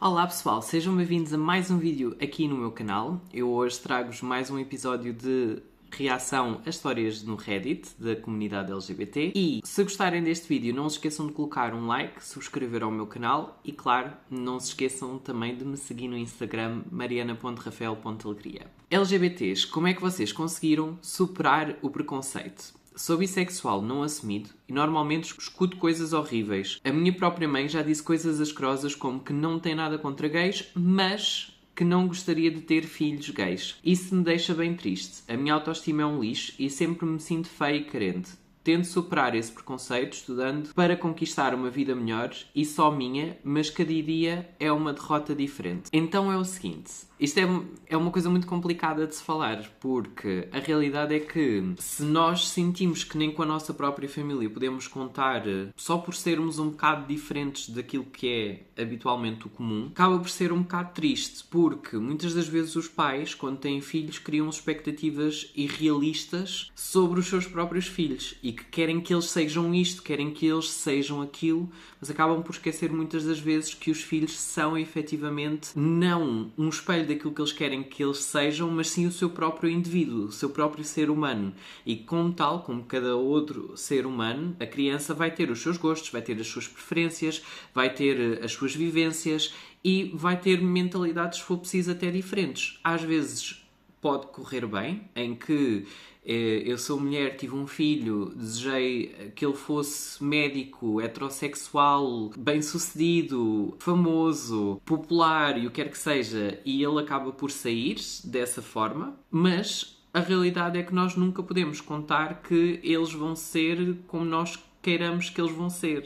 Olá pessoal, sejam bem-vindos a mais um vídeo aqui no meu canal. Eu hoje trago-vos mais um episódio de reação a histórias no Reddit da comunidade LGBT. E se gostarem deste vídeo, não se esqueçam de colocar um like, subscrever ao meu canal e, claro, não se esqueçam também de me seguir no Instagram mariana.rafael.alegria. LGBTs, como é que vocês conseguiram superar o preconceito? Sou bissexual não assumido e normalmente escuto coisas horríveis. A minha própria mãe já disse coisas asquerosas como que não tem nada contra gays, mas que não gostaria de ter filhos gays. Isso me deixa bem triste. A minha autoestima é um lixo e sempre me sinto feia e carente. Tento superar esse preconceito estudando para conquistar uma vida melhor e só minha, mas cada dia é uma derrota diferente. Então é o seguinte, isto é uma coisa muito complicada de se falar, porque a realidade é que se nós sentimos que nem com a nossa própria família podemos contar só por sermos um bocado diferentes daquilo que é habitualmente o comum, acaba por ser um bocado triste, porque muitas das vezes os pais, quando têm filhos, criam expectativas irrealistas sobre os seus próprios filhos e que querem que eles sejam isto, querem que eles sejam aquilo, mas acabam por esquecer muitas das vezes que os filhos são efetivamente não um espelho daquilo que eles querem que eles sejam, mas sim o seu próprio indivíduo, o seu próprio ser humano. E como tal, como cada outro ser humano, a criança vai ter os seus gostos, vai ter as suas preferências, vai ter as suas vivências e vai ter mentalidades, se for preciso, até diferentes. Às vezes pode correr bem, em que eu sou mulher, tive um filho, desejei que ele fosse médico, heterossexual, bem-sucedido, famoso, popular e o que quer que seja, e ele acaba por sair dessa forma, mas a realidade é que nós nunca podemos contar que eles vão ser como nós queiramos que eles vão ser,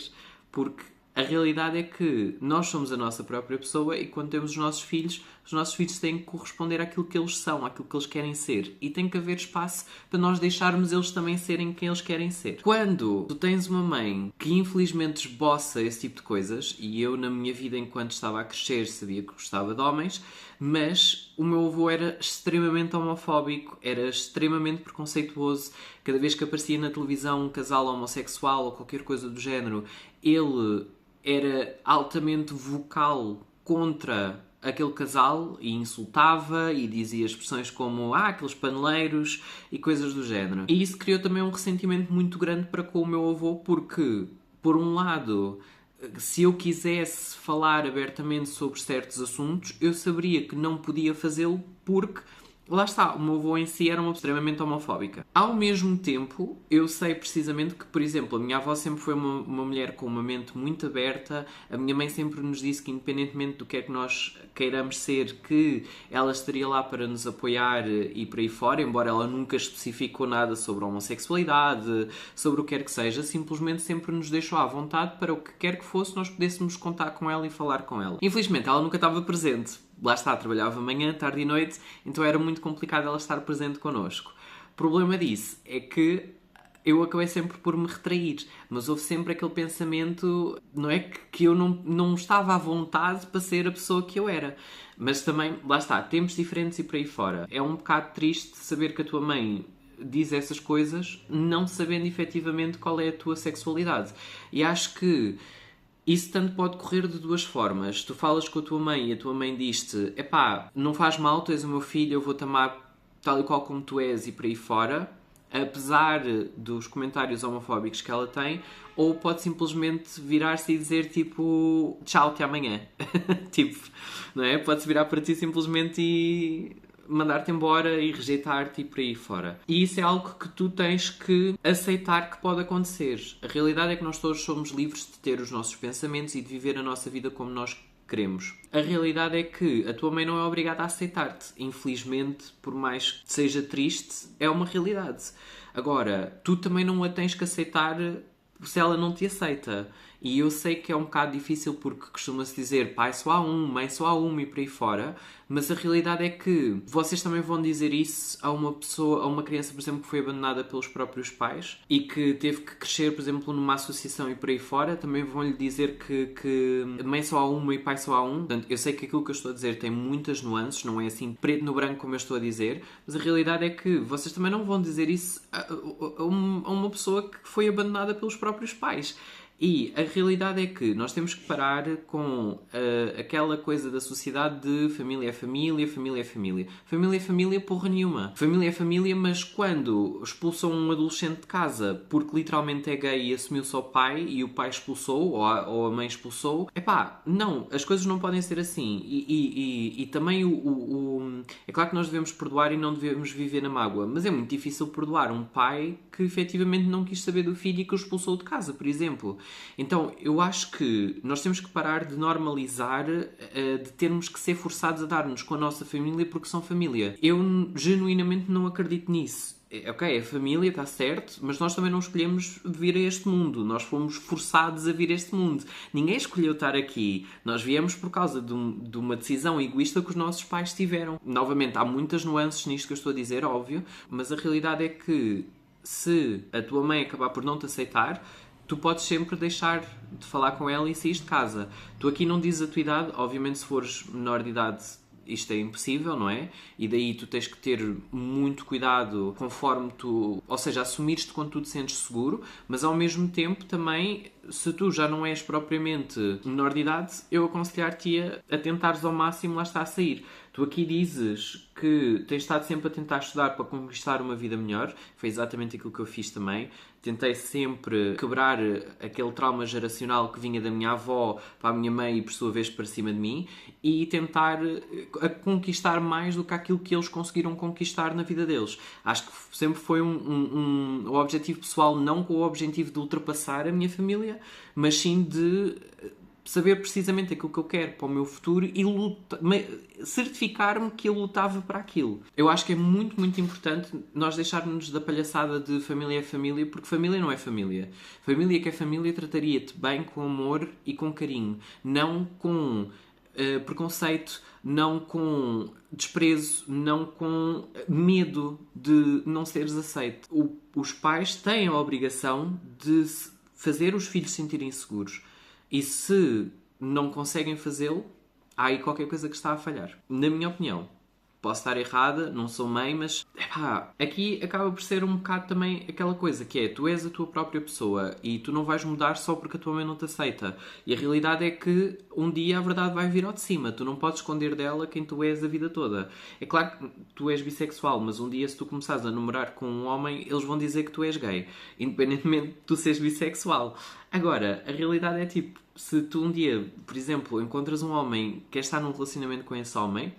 porque a realidade é que nós somos a nossa própria pessoa e quando temos os nossos filhos têm que corresponder àquilo que eles são, àquilo que eles querem ser. E tem que haver espaço para nós deixarmos eles também serem quem eles querem ser. Quando tu tens uma mãe que infelizmente esboça esse tipo de coisas, e eu na minha vida enquanto estava a crescer sabia que gostava de homens, mas o meu avô era extremamente homofóbico, era extremamente preconceituoso. Cada vez que aparecia na televisão um casal homossexual ou qualquer coisa do género, ele era altamente vocal contra aquele casal e insultava e dizia expressões como aqueles paneleiros e coisas do género. E isso criou também um ressentimento muito grande para com o meu avô porque, por um lado, se eu quisesse falar abertamente sobre certos assuntos, eu saberia que não podia fazê-lo porque, lá está, o meu avô em si era uma extremamente homofóbica. Ao mesmo tempo, eu sei precisamente que, por exemplo, a minha avó sempre foi uma mulher com uma mente muito aberta. A minha mãe sempre nos disse que, independentemente do que é que nós queiramos ser, que ela estaria lá para nos apoiar e por aí fora, embora ela nunca especificou nada sobre a homossexualidade, sobre o que quer que seja, simplesmente sempre nos deixou à vontade para o que quer que fosse nós pudéssemos contar com ela e falar com ela. Infelizmente, ela nunca estava presente. Lá está, trabalhava manhã, tarde e noite, então era muito complicado ela estar presente connosco. O problema disso é que eu acabei sempre por me retrair, mas houve sempre aquele pensamento, não é, que eu não estava à vontade para ser a pessoa que eu era. Mas também, lá está, tempos diferentes e por aí fora. É um bocado triste saber que a tua mãe diz essas coisas, não sabendo efetivamente qual é a tua sexualidade. E acho que isso tanto pode correr de duas formas. Tu falas com a tua mãe e a tua mãe diz-te: epá, não faz mal, tu és o meu filho, eu vou-te amar tal e qual como tu és e por aí fora, apesar dos comentários homofóbicos que ela tem, ou pode simplesmente virar-se e dizer tipo, tchau, até amanhã. Tipo, não é? Pode-se virar para ti simplesmente e mandar-te embora e rejeitar-te e por aí fora. E isso é algo que tu tens que aceitar que pode acontecer. A realidade é que nós todos somos livres de ter os nossos pensamentos e de viver a nossa vida como nós queremos. A realidade é que a tua mãe não é obrigada a aceitar-te. Infelizmente, por mais que seja triste, é uma realidade. Agora, tu também não a tens que aceitar se ela não te aceita. E eu sei que é um bocado difícil porque costuma-se dizer pai só há um, mãe só há uma e por aí fora, mas a realidade é que vocês também vão dizer isso a uma pessoa, a uma criança, por exemplo, que foi abandonada pelos próprios pais e que teve que crescer, por exemplo, numa associação e por aí fora, também vão-lhe dizer que mãe só há uma e pai só há um. Portanto, eu sei que aquilo que eu estou a dizer tem muitas nuances, não é assim preto no branco como eu estou a dizer, mas a realidade é que vocês também não vão dizer isso a uma pessoa que foi abandonada pelos próprios pais. E a realidade é que nós temos que parar com aquela coisa da sociedade de família é família, família é família. Família é família porra nenhuma. Família é família, mas quando expulsam um adolescente de casa porque literalmente é gay e assumiu só o pai e o pai expulsou ou a mãe expulsou, epá, não, as coisas não podem ser assim. E também é claro que nós devemos perdoar e não devemos viver na mágoa, mas é muito difícil perdoar um pai que efetivamente não quis saber do filho e que o expulsou de casa, por exemplo. Então, eu acho que nós temos que parar de normalizar, de termos que ser forçados a dar-nos com a nossa família porque são família. Eu genuinamente não acredito nisso. Ok, a família está certo, mas nós também não escolhemos vir a este mundo. Nós fomos forçados a vir a este mundo. Ninguém escolheu estar aqui. Nós viemos por causa de uma decisão egoísta que os nossos pais tiveram. Novamente, há muitas nuances nisto que eu estou a dizer, óbvio, mas a realidade é que se a tua mãe acabar por não te aceitar, tu podes sempre deixar de falar com ela e sair de casa. Tu aqui não dizes a tua idade, obviamente se fores menor de idade isto é impossível, não é? E daí tu tens que ter muito cuidado conforme tu... Ou seja, assumires-te quando tu te sentes seguro, mas ao mesmo tempo também, se tu já não és propriamente menor de idade, eu aconselhar-te a tentares ao máximo lá está a sair. Tu aqui dizes que tens estado sempre a tentar estudar para conquistar uma vida melhor. Foi exatamente aquilo que eu fiz também. Tentei sempre quebrar aquele trauma geracional que vinha da minha avó para a minha mãe e por sua vez para cima de mim e tentar conquistar mais do que aquilo que eles conseguiram conquistar na vida deles. Acho que sempre foi um objetivo pessoal, não com o objetivo de ultrapassar a minha família, mas sim de saber precisamente aquilo que eu quero para o meu futuro e certificar-me que eu lutava para aquilo. Eu acho que é muito, muito importante nós deixarmos da palhaçada de família é família, porque família não é família. Família que é família trataria-te bem, com amor e com carinho, não com preconceito, não com desprezo, não com medo de não seres aceito. Os pais têm a obrigação de fazer os filhos sentirem seguros. E se não conseguem fazê-lo, há aí qualquer coisa que está a falhar. Na minha opinião. Posso estar errada, não sou mãe, mas aqui acaba por ser um bocado também aquela coisa que é, tu és a tua própria pessoa e tu não vais mudar só porque a tua mãe não te aceita. E a realidade é que um dia a verdade vai vir ao de cima. Tu não podes esconder dela quem tu és a vida toda. É claro que tu és bissexual, mas um dia se tu começares a namorar com um homem, eles vão dizer que tu és gay, independentemente de tu seres bissexual. Agora, a realidade é tipo, se tu um dia, por exemplo, encontras um homem que quer estar num relacionamento com esse homem,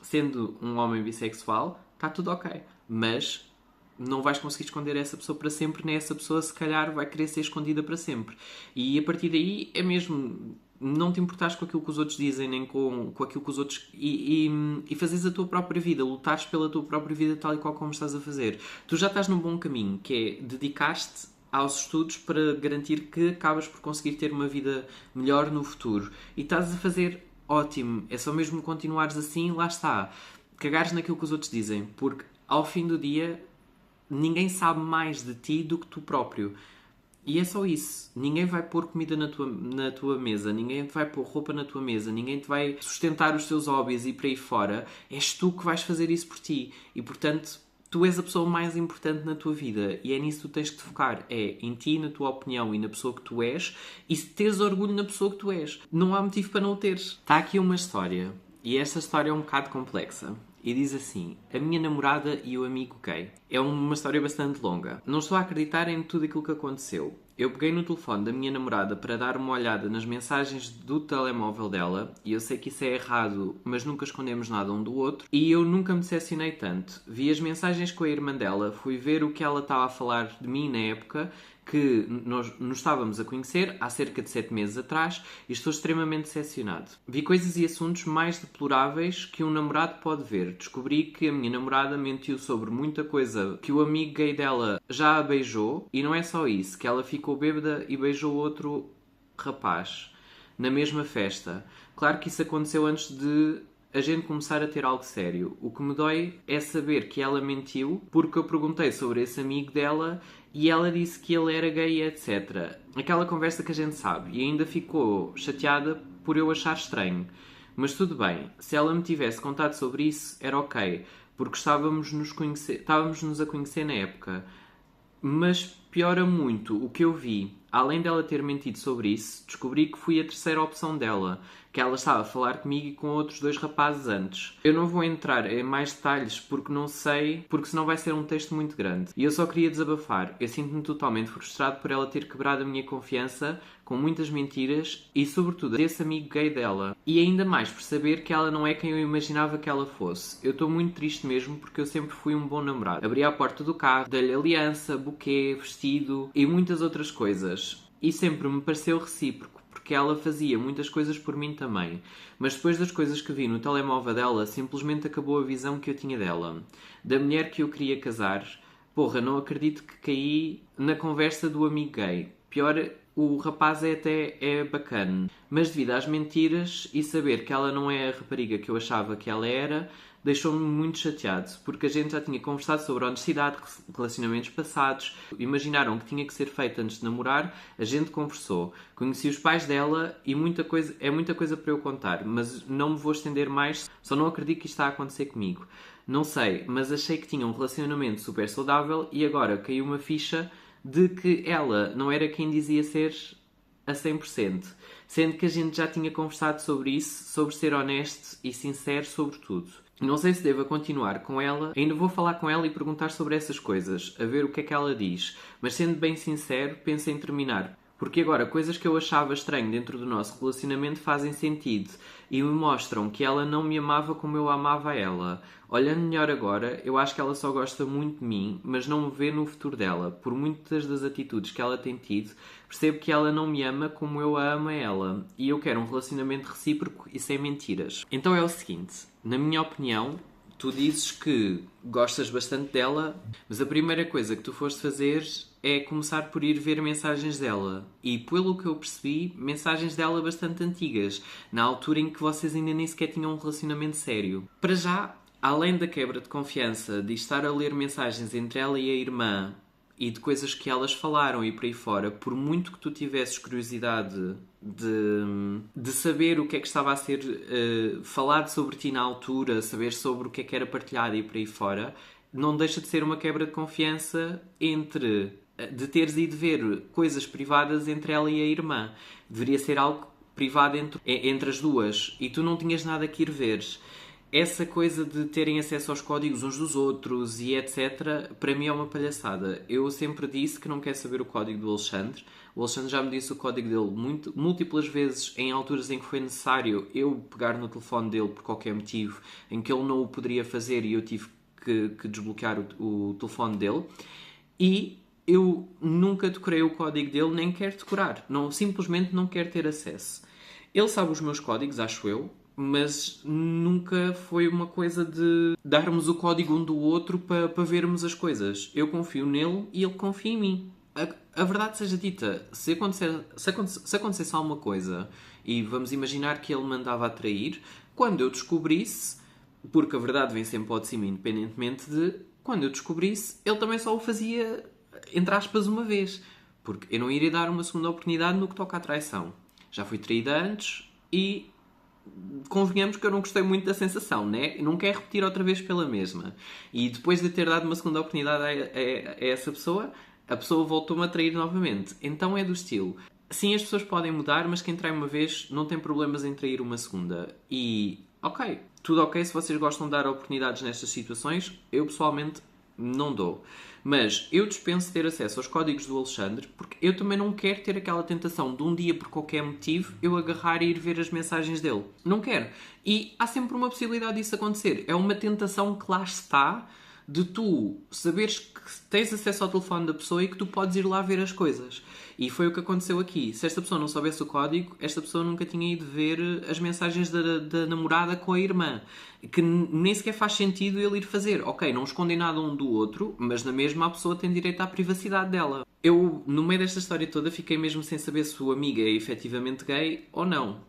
sendo um homem bissexual, está tudo ok. Mas não vais conseguir esconder essa pessoa para sempre, nem essa pessoa se calhar vai querer ser escondida para sempre. E a partir daí é mesmo não te importares com aquilo que os outros dizem, nem com aquilo que os outros... E fazeres a tua própria vida, lutares pela tua própria vida tal e qual como estás a fazer. Tu já estás num bom caminho, que é dedicar-te aos estudos para garantir que acabas por conseguir ter uma vida melhor no futuro. E estás a fazer ótimo, é só mesmo continuares assim, lá está. Cagares naquilo que os outros dizem, porque ao fim do dia ninguém sabe mais de ti do que tu próprio. E é só isso. Ninguém vai pôr comida na tua mesa, ninguém te vai pôr roupa na tua mesa, ninguém te vai sustentar os teus hobbies e por aí fora. És tu que vais fazer isso por ti. E portanto, tu és a pessoa mais importante na tua vida e é nisso que tu tens que te focar. É em ti, na tua opinião e na pessoa que tu és e se teres orgulho na pessoa que tu és. Não há motivo para não o teres. Está aqui uma história e esta história é um bocado complexa. E diz assim, a minha namorada e o amigo gay. É uma história bastante longa. Não estou a acreditar em tudo aquilo que aconteceu. Eu peguei no telefone da minha namorada para dar uma olhada nas mensagens do telemóvel dela, e eu sei que isso é errado, mas nunca escondemos nada um do outro, e eu nunca me decepcionei tanto. Vi as mensagens com a irmã dela, fui ver o que ela estava a falar de mim na época, que nós nos estávamos a conhecer há cerca de 7 meses atrás e estou extremamente decepcionado. Vi coisas e assuntos mais deploráveis que um namorado pode ver. Descobri que a minha namorada mentiu sobre muita coisa, que o amigo gay dela já a beijou e não é só isso, que ela ficou bêbada e beijou outro rapaz na mesma festa. Claro que isso aconteceu antes de a gente começar a ter algo sério. O que me dói é saber que ela mentiu porque eu perguntei sobre esse amigo dela e ela disse que ele era gay, etc. Aquela conversa que a gente sabe. E ainda ficou chateada por eu achar estranho. Mas tudo bem. Se ela me tivesse contado sobre isso, era ok. Porque estávamos-nos a conhecer na época. Mas piora muito o que eu vi além dela ter mentido sobre isso, descobri que fui a terceira opção dela, que ela estava a falar comigo e com outros 2 rapazes antes. Eu não vou entrar em mais detalhes porque não sei, porque senão vai ser um texto muito grande. E eu só queria desabafar. Eu sinto-me totalmente frustrado por ela ter quebrado a minha confiança com muitas mentiras e, sobretudo, desse amigo gay dela. E ainda mais por saber que ela não é quem eu imaginava que ela fosse. Eu estou muito triste mesmo porque eu sempre fui um bom namorado. Abri a porta do carro, dei-lhe aliança, buquê, vestido e muitas outras coisas. E sempre me pareceu recíproco, porque ela fazia muitas coisas por mim também. Mas depois das coisas que vi no telemóvel dela, simplesmente acabou a visão que eu tinha dela. Da mulher que eu queria casar. Porra, não acredito que caí na conversa do amigo gay. Pior, o rapaz é bacana. Mas devido às mentiras e saber que ela não é a rapariga que eu achava que ela era, deixou-me muito chateado, porque a gente já tinha conversado sobre a honestidade, relacionamentos passados, imaginaram que tinha que ser feito antes de namorar, a gente conversou. Conheci os pais dela e muita coisa para eu contar, mas não me vou estender mais, só não acredito que isto está a acontecer comigo. Não sei, mas achei que tinha um relacionamento super saudável e agora caiu uma ficha de que ela não era quem dizia ser a 100%, sendo que a gente já tinha conversado sobre isso, sobre ser honesto e sincero sobre tudo. Não sei se devo continuar com ela, ainda vou falar com ela e perguntar sobre essas coisas, a ver o que é que ela diz, mas sendo bem sincero, penso em terminar. Porque agora, coisas que eu achava estranho dentro do nosso relacionamento fazem sentido e me mostram que ela não me amava como eu amava a ela. Olhando melhor agora, eu acho que ela só gosta muito de mim, mas não me vê no futuro dela. Por muitas das atitudes que ela tem tido, percebo que ela não me ama como eu a amo a ela. E eu quero um relacionamento recíproco e sem mentiras. Então é o seguinte, na minha opinião, tu dizes que gostas bastante dela, mas a primeira coisa que tu foste fazer é começar por ir ver mensagens dela. E pelo que eu percebi, mensagens dela bastante antigas, na altura em que vocês ainda nem sequer tinham um relacionamento sério. Para já, além da quebra de confiança de estar a ler mensagens entre ela e a irmã e de coisas que elas falaram e por aí fora, por muito que tu tivesses curiosidade de saber o que é que estava a ser falado sobre ti na altura, saber sobre o que é que era partilhado e por aí fora, não deixa de ser uma quebra de confiança de teres ido ver coisas privadas entre ela e a irmã. Deveria ser algo privado entre as duas e tu não tinhas nada que ir ver. Essa coisa de terem acesso aos códigos uns dos outros e etc, para mim é uma palhaçada. Eu sempre disse que não quero saber o código do Alexandre. O Alexandre já me disse o código dele múltiplas vezes em alturas em que foi necessário eu pegar no telefone dele por qualquer motivo em que ele não o poderia fazer e eu tive que desbloquear o telefone dele. E eu nunca decorei o código dele, nem quero decorar. Simplesmente não quero ter acesso. Ele sabe os meus códigos, acho eu, mas nunca foi uma coisa de darmos o código um do outro para vermos as coisas. Eu confio nele e ele confia em mim. A verdade seja dita, se acontecesse alguma coisa e vamos imaginar que ele me andava a trair, quando eu descobrisse, porque a verdade vem sempre ao de cima, independentemente de quando eu descobrisse, ele também só o fazia, entre aspas, uma vez. Porque eu não iria dar uma segunda oportunidade no que toca à traição. Já fui traída antes e convenhamos que eu não gostei muito da sensação, né? Não quero repetir outra vez pela mesma. E depois de ter dado uma segunda oportunidade a essa pessoa, a pessoa voltou-me a trair novamente. Então é do estilo. Sim, as pessoas podem mudar, mas quem trai uma vez não tem problemas em trair uma segunda. E, ok, tudo ok se vocês gostam de dar oportunidades nestas situações. Eu, pessoalmente, não dou. Mas eu dispenso ter acesso aos códigos do Alexandre porque eu também não quero ter aquela tentação de um dia, por qualquer motivo, eu agarrar e ir ver as mensagens dele. Não quero. E há sempre uma possibilidade disso acontecer. É uma tentação que lá está de tu saberes que tens acesso ao telefone da pessoa e que tu podes ir lá ver as coisas. E foi o que aconteceu aqui. Se esta pessoa não soubesse o código, esta pessoa nunca tinha ido ver as mensagens da namorada com a irmã. Que nem sequer faz sentido ele ir fazer. Ok, não escondem nada um do outro, mas na mesma a pessoa tem direito à privacidade dela. Eu, no meio desta história toda, fiquei mesmo sem saber se o amigo é efetivamente gay ou não.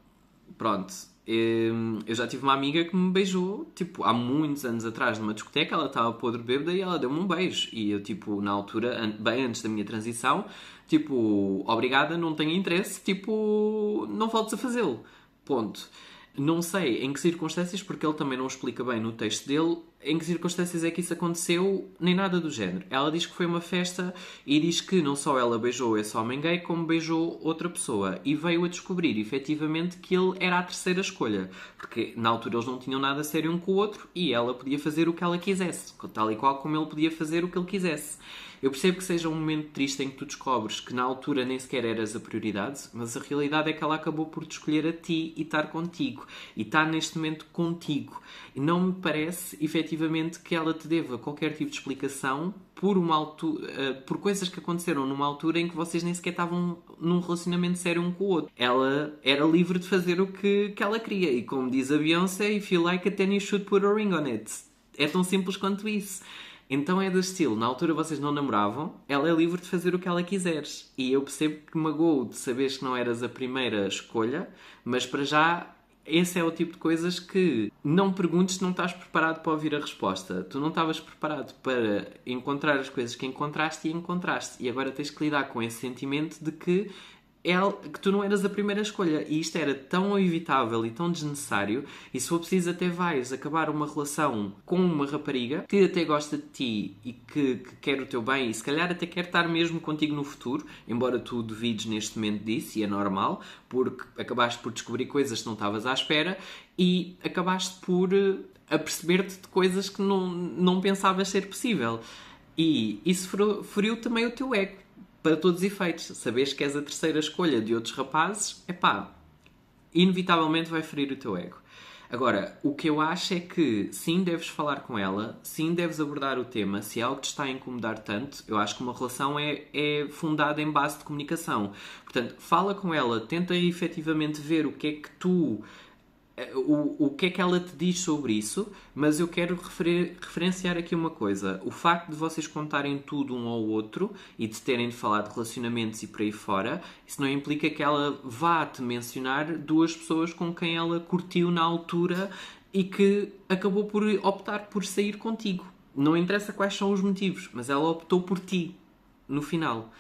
Pronto. Eu já tive uma amiga que me beijou, tipo, há muitos anos atrás, numa discoteca, ela estava podre bêbada e ela deu-me um beijo. E eu, tipo, na altura, bem antes da minha transição, tipo, obrigada, não tenho interesse, tipo, não voltes a fazê-lo. Ponto. Não sei em que circunstâncias, porque ele também não explica bem no texto dele, em que circunstâncias é que isso aconteceu, nem nada do género. Ela diz que foi uma festa e diz que não só ela beijou esse homem gay, como beijou outra pessoa. E veio a descobrir, efetivamente, que ele era a terceira escolha. Porque na altura eles não tinham nada sério um com o outro e ela podia fazer o que ela quisesse. Tal e qual como ele podia fazer o que ele quisesse. Eu percebo que seja um momento triste em que tu descobres que na altura nem sequer eras a prioridade, mas a realidade é que ela acabou por te escolher a ti e estar contigo. E está neste momento contigo. E não me parece, efetivamente, que ela te deva qualquer tipo de explicação por uma altura, por coisas que aconteceram numa altura em que vocês nem sequer estavam num relacionamento sério um com o outro. Ela era livre de fazer o que ela queria. E como diz a Beyoncé, if you like it, then you should put a ring on it. É tão simples quanto isso. Então é do estilo, na altura vocês não namoravam, ela é livre de fazer o que ela quiseres. E eu percebo que magoou de saberes que não eras a primeira escolha, mas para já esse é o tipo de coisas que não perguntes se não estás preparado para ouvir a resposta. Tu não estavas preparado para encontrar as coisas que encontraste. E agora tens que lidar com esse sentimento de que tu não eras a primeira escolha e isto era tão evitável e tão desnecessário, e se for preciso até vais acabar uma relação com uma rapariga que até gosta de ti e que quer o teu bem e se calhar até quer estar mesmo contigo no futuro, embora tu duvides neste momento disso, e é normal, porque acabaste por descobrir coisas que não estavas à espera e acabaste por aperceber-te de coisas que não pensavas ser possível. E isso feriu também o teu ego. Para todos os efeitos, saberes que és a terceira escolha de outros rapazes, inevitavelmente vai ferir o teu ego. Agora, o que eu acho é que sim, deves falar com ela, sim, deves abordar o tema, se é algo que te está a incomodar tanto. Eu acho que uma relação é fundada em base de comunicação. Portanto, fala com ela, tenta efetivamente ver o que é que o que é que ela te diz sobre isso, mas eu quero referenciar aqui uma coisa. O facto de vocês contarem tudo um ao outro e de terem de falar de relacionamentos e por aí fora, isso não implica que ela vá-te mencionar duas pessoas com quem ela curtiu na altura e que acabou por optar por sair contigo. Não interessa quais são os motivos, mas ela optou por ti, no final.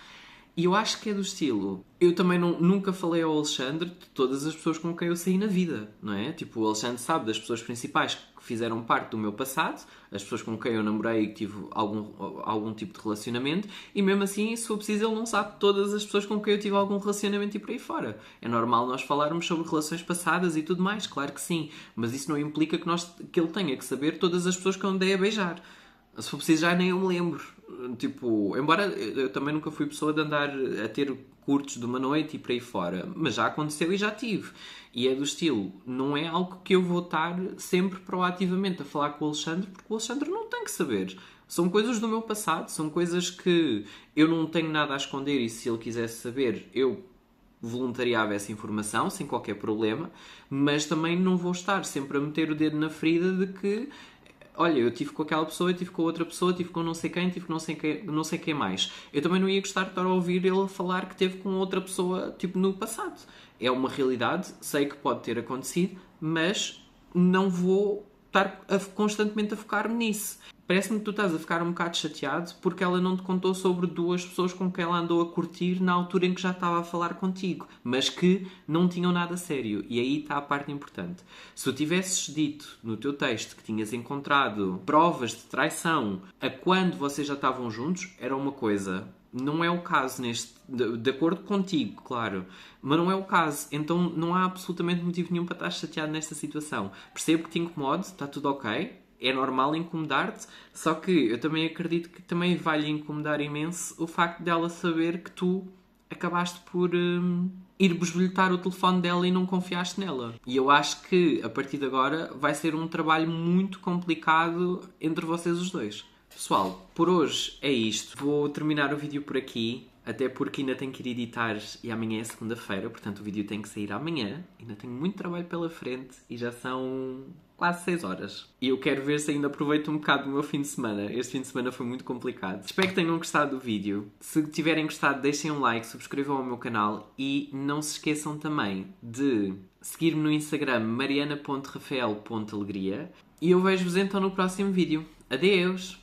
E eu acho que é do estilo. Eu também nunca falei ao Alexandre de todas as pessoas com quem eu saí na vida, não é? Tipo, o Alexandre sabe das pessoas principais que fizeram parte do meu passado, as pessoas com quem eu namorei e que tive algum tipo de relacionamento, e mesmo assim, se for preciso, ele não sabe de todas as pessoas com quem eu tive algum relacionamento e por aí fora. É normal nós falarmos sobre relações passadas e tudo mais, claro que sim, mas isso não implica que ele tenha que saber todas as pessoas que eu andei a beijar. Se for preciso, já nem eu me lembro. Tipo, embora eu também nunca fui pessoa de andar a ter curtos de uma noite e por aí fora, mas já aconteceu e já tive. E é do estilo, não é algo que eu vou estar sempre proativamente a falar com o Alexandre, porque o Alexandre não tem que saber. São coisas do meu passado, são coisas que eu não tenho nada a esconder e se ele quisesse saber, eu voluntariava essa informação sem qualquer problema, mas também não vou estar sempre a meter o dedo na ferida de que olha, eu tive com aquela pessoa, eu tive com outra pessoa, tive com não sei quem, tive com não sei quem mais. Eu também não ia gostar de estar a ouvir ele falar que teve com outra pessoa, tipo, no passado. É uma realidade, sei que pode ter acontecido, mas não vou estar constantemente a focar-me nisso. Parece-me que tu estás a ficar um bocado chateado porque ela não te contou sobre duas pessoas com quem ela andou a curtir na altura em que já estava a falar contigo, mas que não tinham nada sério. E aí está a parte importante. Se tu tivesses dito no teu texto que tinhas encontrado provas de traição a quando vocês já estavam juntos, era uma coisa. Não é o caso de acordo contigo, claro, mas não é o caso. Então não há absolutamente motivo nenhum para estar chateado nesta situação. Percebo que te incomode, está tudo ok. É normal incomodar-te, só que eu também acredito que também vai lhe incomodar imenso o facto dela saber que tu acabaste por ir besbolhotar o telefone dela e não confiaste nela. E eu acho que, a partir de agora, vai ser um trabalho muito complicado entre vocês os dois. Pessoal, por hoje é isto. Vou terminar o vídeo por aqui, até porque ainda tenho que ir editar e amanhã é segunda-feira, portanto o vídeo tem que sair amanhã. Ainda tenho muito trabalho pela frente e já são quase 6 horas. E eu quero ver se ainda aproveito um bocado do meu fim de semana. Este fim de semana foi muito complicado. Espero que tenham gostado do vídeo. Se tiverem gostado, deixem um like, subscrevam ao meu canal e não se esqueçam também de seguir-me no Instagram mariana.rafael.alegria e eu vejo-vos então no próximo vídeo. Adeus!